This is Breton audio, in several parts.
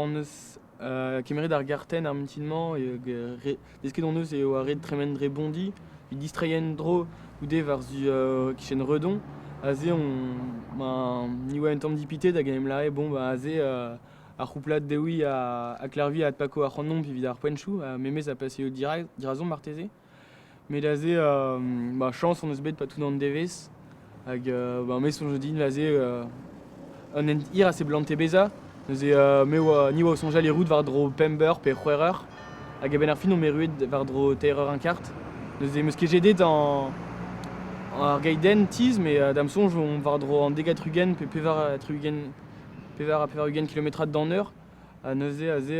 on eus kemerit ar garten ar mintinman desket on eus eo a red tremendre bondi vid distreien dro oude varzu kichen redon aze on ni oa un tamm dipite da ganem lae bon ba aze ar rouplad deoui a Clarvi a Paco a Rannon puis vid ar poenchou a memez a passé dirazon marteze mais aze chance on eus bet pas tout dans devez hag mes son jeudi aze on en ir a se blante beza neuze me oa ni oa sonja les routes var dro pember pe c'hwereur hag ben ar fin on meruet var dro terreur un kart neuze meus ket jedet ar gaiden tiz mais dam sonj on var dro an degat rugen pe pevar a ugen kilometrat d'an eur neuze aze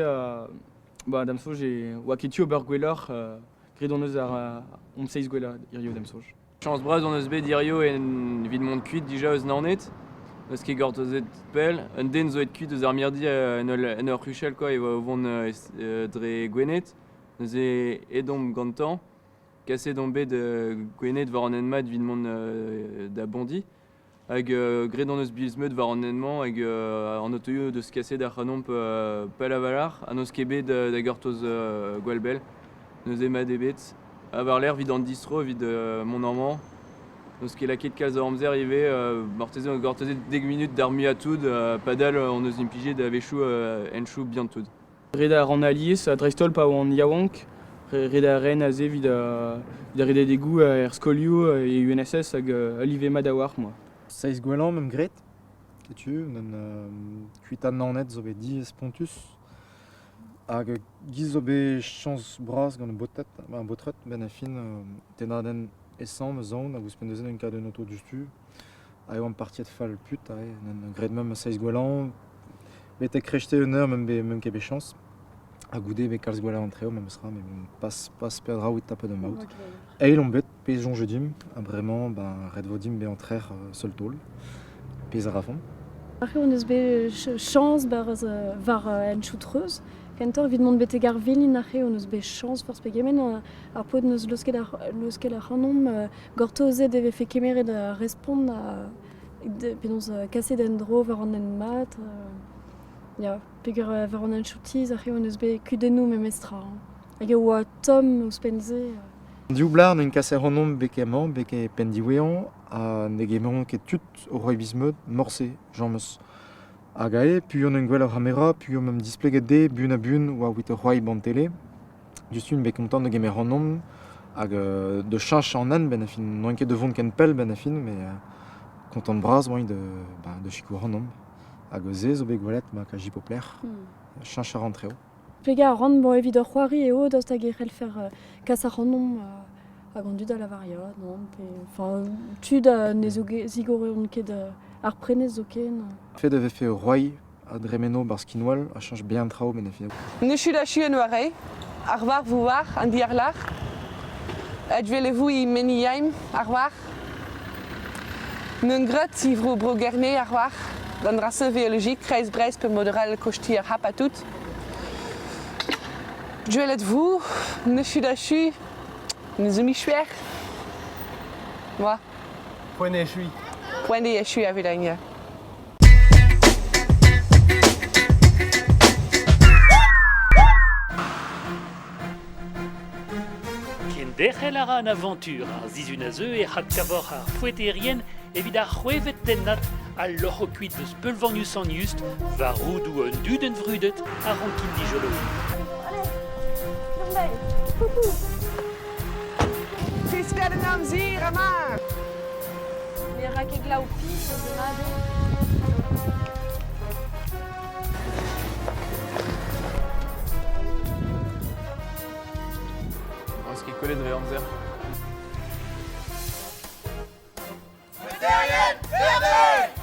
dam sonj oa ket tu ober gwellor gred on eus ar omseiz gwella irio dam sonj. Chance braz on eus bet irio en vid mont kuit dija eus naonet. Eus ket gortozet pel, un den zo et kuit eus ar mirdi en ur ruchel quoi, e oa vont dre gwenet. Neuze edom gantan, kaset on bet gwenet war an enmat vid mont da bondi. Hag gred on eus bizmeut war an enman hag an otoio deus kaset ar c'hanomp pel a valar, an eus ket bet da gortoz gwalbel. Neuze ma debet. A war l'air vid an distro vid mon amant. Neus ket laket kalz amzer ive morteze on gortozet deg minut d'ar muatoud padal on eus impije da vechou enchou bientoud. Red ar an alies a dreistol pa oan yaouank, red ar ren aze vid a red degou er skolioù e UNSS hag alive ma da war moi. 16 gwelan mem gret, ketu, kuit an nanet zo bet 10 pontus. Hag giz zo bet chans bras gant un botret ben a fin tenaden esan meus aon hag ouz pendezen un kaden auto justu. A eo an partiet fall put, gret mem 16 gwelan, bet e krechte un eur mem ket bet chans. A goude bet kalz gwella an treo mem eus ra, men pas perdra oit tapet un maout. Eil on bet pez jonge dim, a bremañ red vodim bet an trer seul tol, pez a rafon. Après on eus bet chans var en choutreuz. Kentor vid mont bete gar velin ache on eus bet chans force pe gemen ar pod neus losket ar c'hanom gortozet eve fe kemeret a respond penaos kaset en dro var an en mat peogwir var an en choutiz ache on eus bet kudennoù me mestra hag e oa tom ouz penze Diou blar n'en kaset c'hanom bekemañ beke pendiwean a negemañ ket tut o roi bizmeut morse Jean Meus. Hag ae, puion en gwell ar hamera, puion mem displeget de, bun a bun, oa oit ur c'hoai bant tele. Dustun bet kontant de gemer an nom, hag de chanch an an ben a fin, noen ket devon ken pel ben a fin, mais kontant braz oa de chikou an nom. Hag ze zo bet gwelet ka jipo pler, chanch ar an treo. Plega a ran bo evit ur c'hoari eo dost hag e c'hell fer kas ar an nom hag an dud a lavaria, non, tud ne zo zigoreon ket ar prenez zo ken. Fait de fait roi a dremeno barskinwal a change bien trao ben a fin. Ne chut a chu an oare, ar war vou war an di ar lar. Et vele vou I meni yaim ar war. N'un gret I vro bro gerne ar war. Dan rase biologik kreiz breiz pe moderal kosti ar hap a tout. Dwelet vou, ne chut a chu, ne zo mi chwer. Moi. Poen e chui. Poen e chu a velagna. Dechel ar an aventur ar zizun a zeu e c'had kavor ar foueterien evit ar c'hwevet tennat al loc'ho kuit eus peulvannius an just varoudou un dud en vrudet ar rankin dijolo. Fisker en am zir a mar. Ne ra ket glav pis o zemade. Eus ket kollet dre amzer. Vegetarian, verde!